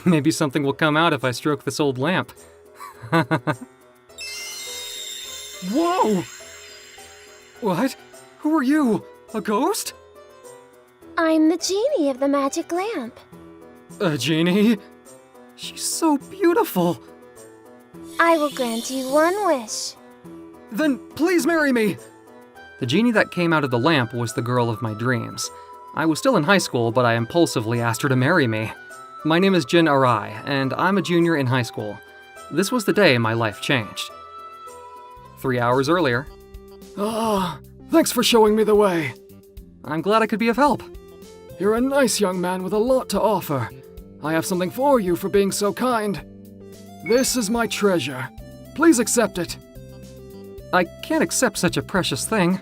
Maybe something will come out if I stroke this old lamp. Whoa! What? Who are you? A ghost? I'm the genie of the magic lamp. A genie? She's so beautiful. I will grant you one wish. Then please marry me! The genie that came out of the lamp was the girl of my dreams. I was still in high school, but I impulsively asked her to marry me. My name is Jin Arai, and I'm a junior in high school. This was the day my life changed. 3 hours earlier. Ah, thanks for showing me the way. I'm glad I could be of help. You're a nice young man with a lot to offer. I have something for you for being so kind. This is my treasure. Please accept it. I can't accept such a precious thing.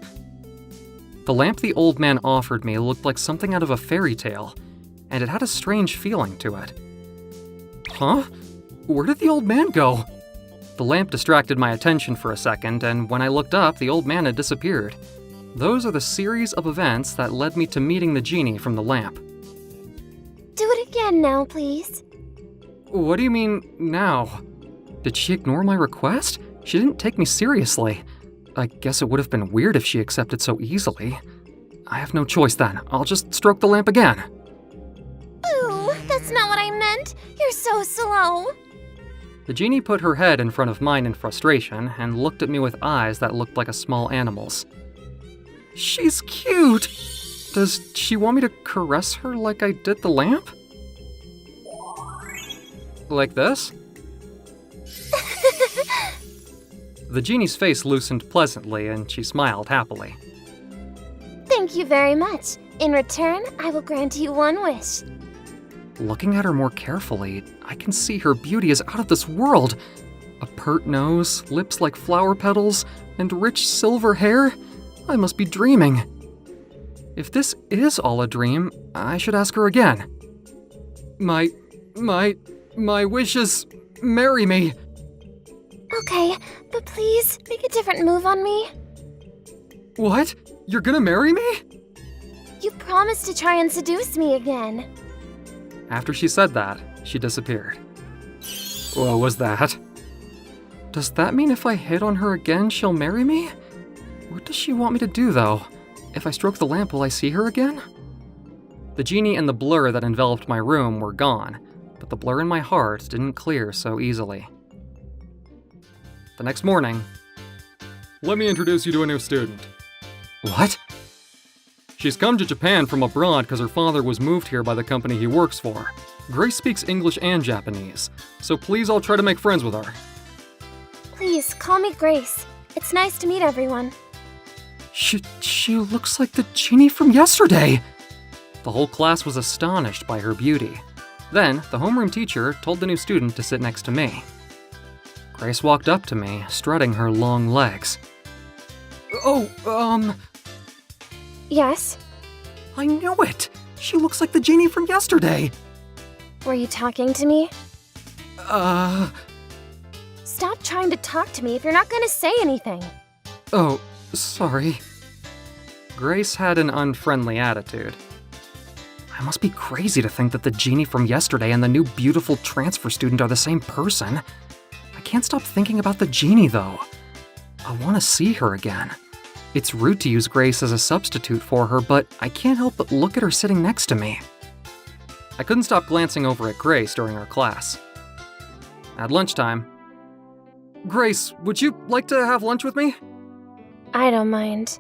The lamp the old man offered me looked like something out of a fairy tale, and it had a strange feeling to it. Huh? Where did the old man go? The lamp distracted my attention for a second, and when I looked up, the old man had disappeared. Those are the series of events that led me to meeting the genie from the lamp. Do it again now, please. What do you mean, now? Did she ignore my request? She didn't take me seriously. I guess it would have been weird if she accepted so easily. I have no choice then. I'll just stroke the lamp again. Ooh, that's not what I meant. You're so slow. The genie put her head in front of mine in frustration and looked at me with eyes that looked like a small animal's. She's cute! Does she want me to caress her like I did the lamp? Like this? The genie's face loosened pleasantly and she smiled happily. Thank you very much. In return, I will grant you one wish. Looking at her more carefully, I can see her beauty is out of this world. A pert nose, lips like flower petals, and rich silver hair. I must be dreaming. If this is all a dream, I should ask her again. My wish is marry me. Okay, but please make a different move on me. What? You're gonna marry me? You promised to try and seduce me again. After she said that, she disappeared. What was that? Does that mean if I hit on her again, she'll marry me? What does she want me to do, though? If I stroke the lamp, will I see her again? The genie and the blur that enveloped my room were gone, but the blur in my heart didn't clear so easily. The next morning... Let me introduce you to a new student. What? She's come to Japan from abroad because her father was moved here by the company he works for. Grace speaks English and Japanese, so please all try to make friends with her. Please, call me Grace. It's nice to meet everyone. She looks like the genie from yesterday! The whole class was astonished by her beauty. Then, the homeroom teacher told the new student to sit next to me. Grace walked up to me, strutting her long legs. Yes? I knew it! She looks like the genie from yesterday! Were you talking to me? Uh... Stop trying to talk to me if you're not gonna say anything. Oh, sorry. Grace had an unfriendly attitude. I must be crazy to think that the genie from yesterday and the new beautiful transfer student are the same person. I can't stop thinking about the genie, though. I want to see her again. It's rude to use Grace as a substitute for her, but I can't help but look at her sitting next to me. I couldn't stop glancing over at Grace during our class. At lunchtime, Grace, would you like to have lunch with me? I don't mind.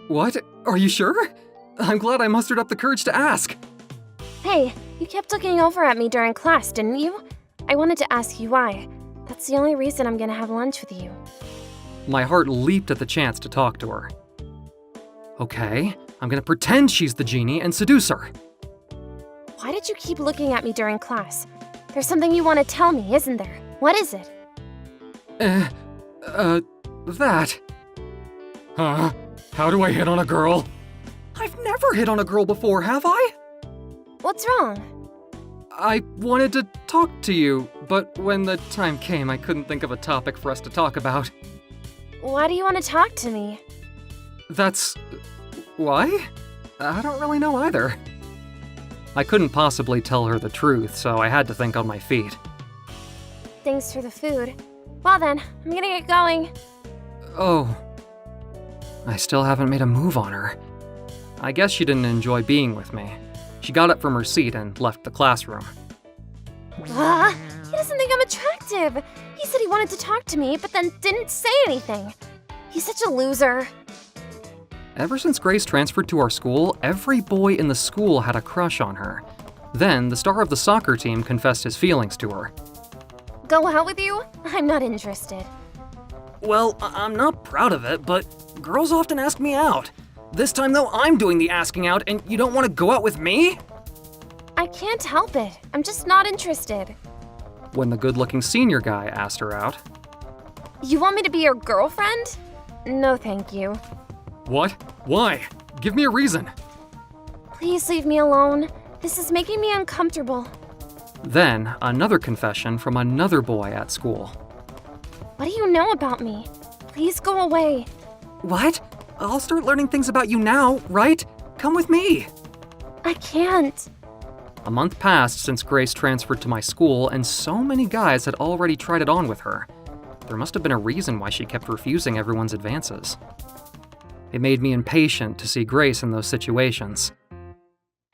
What? Are you sure? I'm glad I mustered up the courage to ask. Hey, you kept looking over at me during class, didn't you? I wanted to ask you why. That's the only reason I'm gonna have lunch with you. My heart leaped at the chance to talk to her. Okay, I'm gonna pretend she's the genie and seduce her. Why did you keep looking at me during class? There's something you want to tell me, isn't there? What is it? That. Huh? How do I hit on a girl? I've never hit on a girl before, have I? What's wrong? I wanted to talk to you, but when the time came, I couldn't think of a topic for us to talk about. Why do you want to talk to me? That's... why? I don't really know either. I couldn't possibly tell her the truth, so I had to think on my feet. Thanks for the food. Well then, I'm gonna get going. Oh. I still haven't made a move on her. I guess she didn't enjoy being with me. She got up from her seat and left the classroom. He doesn't think I'm attractive. He said he wanted to talk to me, but then didn't say anything. He's such a loser. Ever since Grace transferred to our school, every boy in the school had a crush on her. Then, the star of the soccer team confessed his feelings to her. Go out with you? I'm not interested. Well, I'm not proud of it, but girls often ask me out. This time, though, I'm doing the asking out, and you don't want to go out with me? I can't help it. I'm just not interested. When the good-looking senior guy asked her out. You want me to be your girlfriend? No, thank you. What? Why? Give me a reason. Please leave me alone. This is making me uncomfortable. Then, another confession from another boy at school. What do you know about me? Please go away. What? I'll start learning things about you now, right? Come with me. I can't. A month passed since Grace transferred to my school, and so many guys had already tried it on with her. There must have been a reason why she kept refusing everyone's advances. It made me impatient to see Grace in those situations.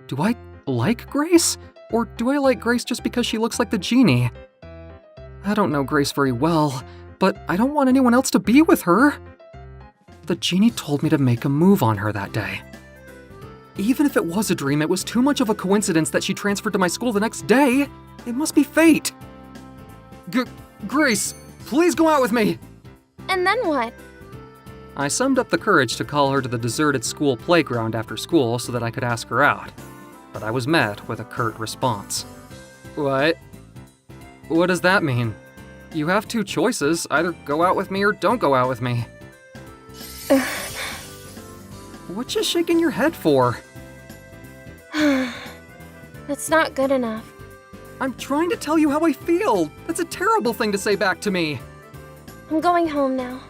Do I like Grace? Or do I like Grace just because she looks like the genie? I don't know Grace very well, but I don't want anyone else to be with her. The genie told me to make a move on her that day. Even if it was a dream, it was too much of a coincidence that she transferred to my school the next day. It must be fate. Grace, please go out with me! And then what? I summed up the courage to call her to the deserted school playground after school so that I could ask her out. But I was met with a curt response. What? What does that mean? You have two choices, either go out with me or don't go out with me. What you shaking your head for? That's not good enough. I'm trying to tell you how I feel. That's a terrible thing to say back to me. I'm going home now.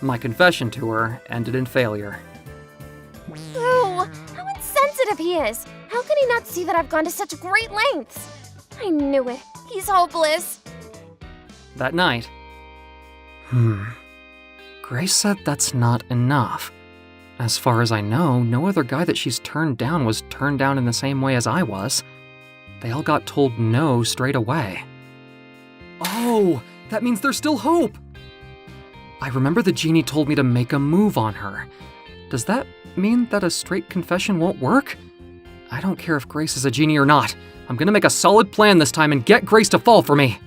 My confession to her ended in failure. Ew, how insensitive he is. How can he not see that I've gone to such great lengths? I knew it. He's hopeless. That night, Grace said that's not enough. As far as I know, no other guy that she's turned down was turned down in the same way as I was. They all got told no straight away. Oh, that means there's still hope! I remember the genie told me to make a move on her. Does that mean that a straight confession won't work? I don't care if Grace is a genie or not. I'm gonna make a solid plan this time and get Grace to fall for me.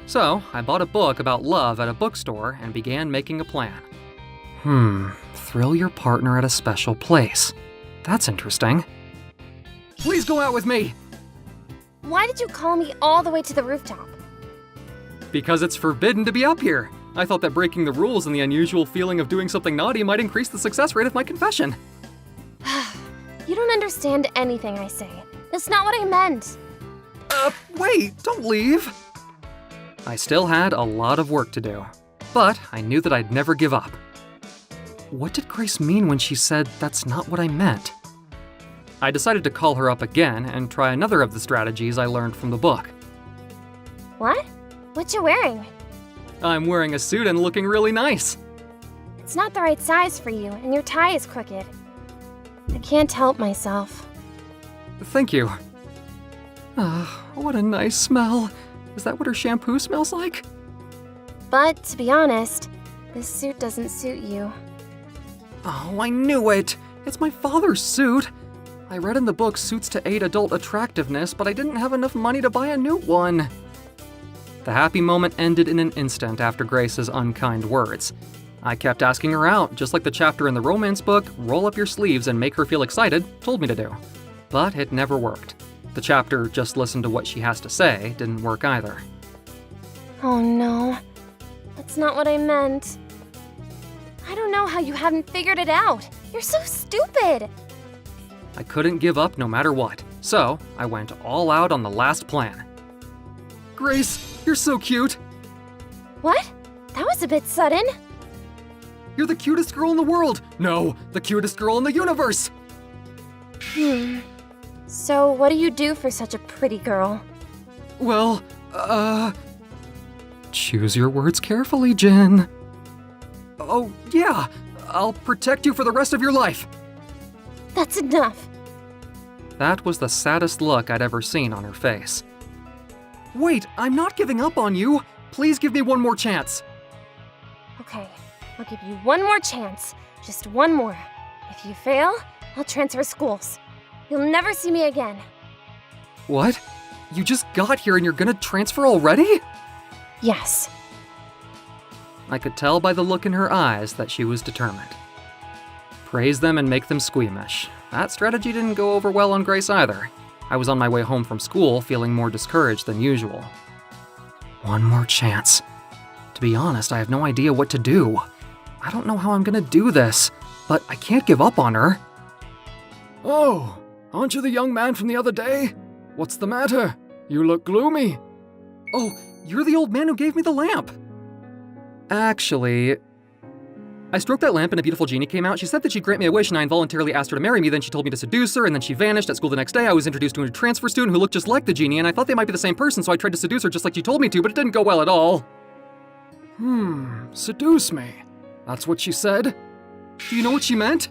So, I bought a book about love at a bookstore and began making a plan. Thrill your partner at a special place. That's interesting. Please go out with me! Why did you call me all the way to the rooftop? Because it's forbidden to be up here. I thought that breaking the rules and the unusual feeling of doing something naughty might increase the success rate of my confession. You don't understand anything I say. That's not what I meant. Wait, don't leave. I still had a lot of work to do, but I knew that I'd never give up. What did Grace mean when she said that's not what I meant? I decided to call her up again and try another of the strategies I learned from the book. What? What you wearing? I'm wearing a suit and looking really nice. It's not the right size for you, and your tie is crooked. I can't help myself. Thank you. What a nice smell. Is that what her shampoo smells like? But, to be honest, this suit doesn't suit you. Oh, I knew it! It's my father's suit! I read in the book suits to aid adult attractiveness, but I didn't have enough money to buy a new one. The happy moment ended in an instant after Grace's unkind words. I kept asking her out, just like the chapter in the romance book, roll up your sleeves and make her feel excited, told me to do. But it never worked. The chapter, just listen to what she has to say, didn't work either. Oh no. That's not what I meant. I don't know how you haven't figured it out. You're so stupid. I couldn't give up no matter what, so I went all out on the last plan. Grace, you're so cute! What? That was a bit sudden. You're the cutest girl in the world! No, the cutest girl in the universe! So, what do you do for such a pretty girl? Well, choose your words carefully, Jin. Oh, yeah. I'll protect you for the rest of your life. That's enough. That was the saddest look I'd ever seen on her face. Wait, I'm not giving up on you. Please give me one more chance. Okay, I'll give you one more chance. Just one more. If you fail, I'll transfer schools. You'll never see me again. What? You just got here and you're gonna transfer already? Yes. I could tell by the look in her eyes that she was determined. Praise them and make them squeamish. That strategy didn't go over well on Grace either. I was on my way home from school feeling more discouraged than usual. One more chance. To be honest, I have no idea what to do. I don't know how I'm gonna do this, but I can't give up on her. Oh, aren't you the young man from the other day? What's the matter? You look gloomy. Oh, you're the old man who gave me the lamp. Actually, I stroked that lamp and a beautiful genie came out. She said that she'd grant me a wish and I involuntarily asked her to marry me. Then she told me to seduce her and then she vanished. At school the next day, I was introduced to a transfer student who looked just like the genie and I thought they might be the same person, so I tried to seduce her just like she told me to, but it didn't go well at all. Seduce me. That's what she said? Do you know what she meant?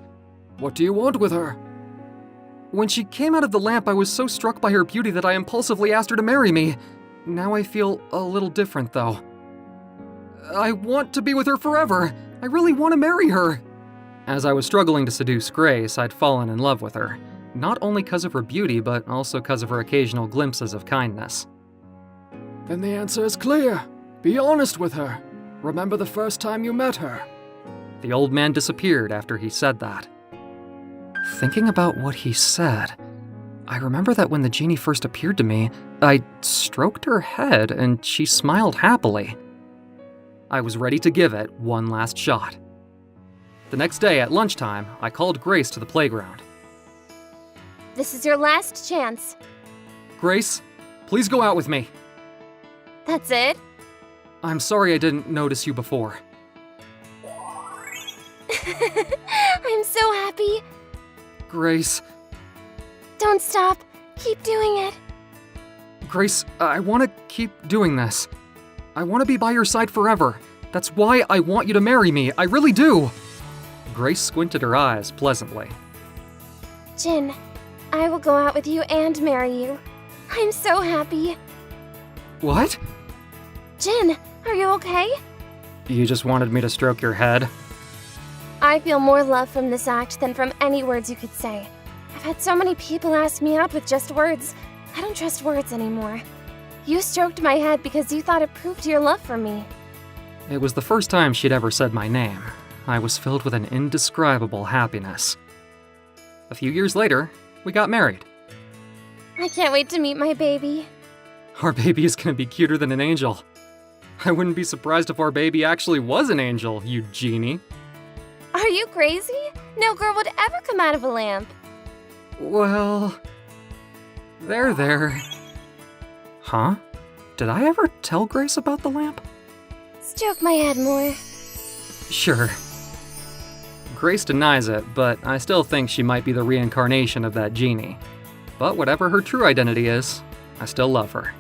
What do you want with her? When she came out of the lamp, I was so struck by her beauty that I impulsively asked her to marry me. Now I feel a little different, though. I want to be with her forever. I really want to marry her. As I was struggling to seduce Grace, I'd fallen in love with her. Not only because of her beauty, but also because of her occasional glimpses of kindness. Then the answer is clear. Be honest with her. Remember the first time you met her. The old man disappeared after he said that. Thinking about what he said, I remember that when the genie first appeared to me, I stroked her head and she smiled happily. I was ready to give it one last shot. The next day at lunchtime, I called Grace to the playground. This is your last chance. Grace, please go out with me. That's it? I'm sorry I didn't notice you before. I'm so happy. Grace, Don't stop. Keep doing it. Grace, I want to keep doing this. I want to be by your side forever. That's why I want you to marry me. I really do. Grace squinted her eyes pleasantly. Jin, I will go out with you and marry you. I'm so happy. What? Jin, are you okay? You just wanted me to stroke your head? I feel more love from this act than from any words you could say. I've had so many people ask me out with just words. I don't trust words anymore. You stroked my head because you thought it proved your love for me. It was the first time she'd ever said my name. I was filled with an indescribable happiness. A few years later, we got married. I can't wait to meet my baby. Our baby is gonna be cuter than an angel. I wouldn't be surprised if our baby actually was an angel, you genie. Are you crazy? No girl would ever come out of a lamp. Well, there. Huh? Did I ever tell Grace about the lamp? Stroke my head more. Sure. Grace denies it, but I still think she might be the reincarnation of that genie. But whatever her true identity is, I still love her.